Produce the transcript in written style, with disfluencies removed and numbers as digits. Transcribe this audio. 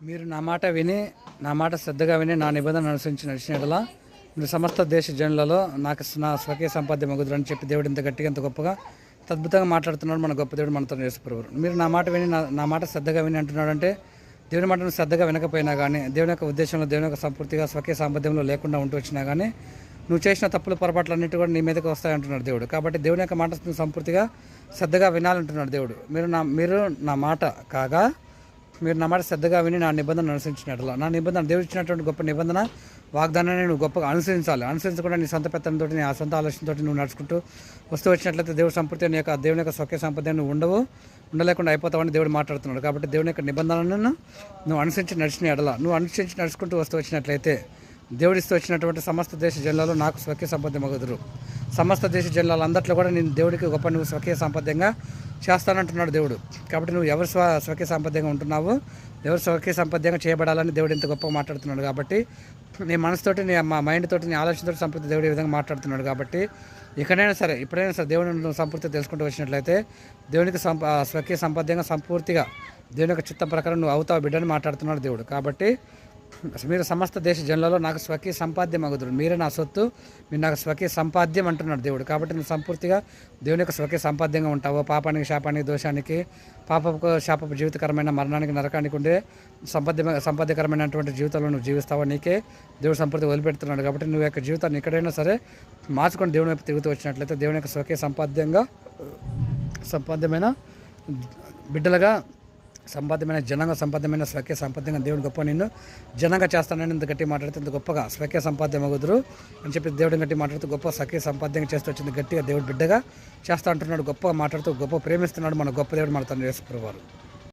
మీరు నా మాట విని నా మాట శ్రద్ధగా విని నా నిబంధన అనుసరించి నడిచిన యెడల మీరు సమస్త దేశ జనులలో నాకు నా స్వకీయ సంపాద్యం మగుదురు అని చెప్పి దేవుడు ఇంత గట్టిగా ఇంత గొప్పగా అద్భుతంగా మాట్లాడుతున్నాడు. మన గొప్ప దేవుడు మనతో యేసుప్రభువు. మీరు నా మాట విని నా మాట శ్రద్ధగా విని అంటున్నాడంటే దేవుని మాటను శ్రద్ధగా వినకపోయినా కానీ దేవుని యొక్క ఉద్దేశంలో దేవుని యొక్క సంపూర్తిగా స్వకీయ సాంపద్యంలో లేకుండా ఉంటూ వచ్చినా కానీ నువ్వు చేసిన తప్పులు పొరపాట్లన్నిటి కూడా నీ మీదకి వస్తాయంటున్నాడు దేవుడు. కాబట్టి దేవుని యొక్క మాట సంపూర్తిగా శ్రద్ధగా వినాలంటున్నాడు దేవుడు. మీరు నా మాట కాగా మీరు నా మాట శ్రద్ధగా విని నా నిబంధన అనుసరించినట్లా నా నిబంధన దేవుడు ఇచ్చినటువంటి గొప్ప నిబంధన వాగ్దానాన్ని నువ్వు గొప్పగా అనుసరించకుండా నీ సొంత పెత్తనంతో నీ ఆ సొంత ఆలోచనతో నువ్వు నడుచుకుంటూ వస్తూ వచ్చినట్లయితే దేవుడు సంపూర్తిగా నీ యొక్క దేవుని యొక్క స్వకీయ సంపదను నువ్వు ఉండలేకుండా అయిపోతావని దేవుడు మాట్లాడుతున్నాడు. కాబట్టి దేవుని యొక్క నిబంధనలను నువ్వు అనుసరించి నడిచిన ఎడల నువ్వు అనుసరించి నడుచుకుంటూ వస్తూ వచ్చినట్లయితే దేవుడిస్తూ వచ్చినటువంటి సమస్త దేశ జిల్లాలో నాకు స్వకీయ సంపద మగుదురు. సమస్త దేశ జిల్లాలందరిలో కూడా నేను దేవుడికి గొప్ప నువ్వు స్వకీయ సంపద్యంగా చేస్తానంటున్నాడు దేవుడు. కాబట్టి నువ్వు ఎవరు స్వకీయ సంపద్యంగా ఉంటున్నావు, ఎవరు స్వకీయ సంపద్యంగా చేయబడాలని దేవుడు ఇంత గొప్పగా మాట్లాడుతున్నాడు. కాబట్టి నీ మనసుతోటి నీ మైండ్ తోటి నీ ఆలోచనతో సంపూర్తి దేవుడు ఈ విధంగా మాట్లాడుతున్నాడు. కాబట్టి ఇప్పుడైనా సరే దేవుడిని నువ్వు సంపూర్తిగా తెలుసుకుంటూ వచ్చినట్లయితే దేవునికి స్వకీయ సంపద్యంగా సంపూర్తిగా దేవుని యొక్క చిత్తం ప్రకారం నువ్వు అవుతావు బిడ్డని మాట్లాడుతున్నాడు దేవుడు. కాబట్టి మీరు సమస్త దేశ జనులలో నాకు స్వకీయ సంపాద్యం అగుదురు. మీరే నా సొత్తు, మీరు నాకు స్వకీయ సంపాద్యం అంటున్నాడు దేవుడు. కాబట్టి నువ్వు సంపూర్తిగా దేవుని యొక్క స్వకీయ సంపాద్యంగా ఉంటావు. పాపానికి, శాపానికి, దోషానికి, పాపపు శాపపు జీవితకరమైన మరణానికి, నరకానికి ఉండే సంపాద్యకరమైనటువంటి జీవితంలో నువ్వు జీవిస్తావో నీకే దేవుడు సంపూర్తిగా వదిలిపెడుతున్నాడు. కాబట్టి నువ్వు యొక్క జీవితాన్ని ఎక్కడైనా సరే మార్చుకొని దేవుని వైపు తిరుగుతూ వచ్చినట్లయితే దేవుని యొక్క స్వకీయ సంపాద్యమైన బిడ్డలుగా సంపాద్యమైన జనంగా సంపాద్యమైన స్వకీయ సంపాద్యంగా దేవుడు గొప్ప నిన్ను జనంగా చేస్తానని ఇంత గట్టి మాట్లాడితే ఇంత గొప్పగా స్వకీయ సంపాద్యం అగుదురు అని చెప్పి దేవుడిని గట్టి మాట్లాడుతూ గొప్ప స్వకీయ సంపాద్యంగా చేస్తూ వచ్చింది గట్టిగా దేవుడు బిడ్డగా చేస్తా అంటున్నాడు. గొప్పగా మాట్లాడుతూ గొప్ప ప్రేమిస్తున్నాడు మన గొప్ప దేవుడు మన తండ్రి యేసుప్రభువు.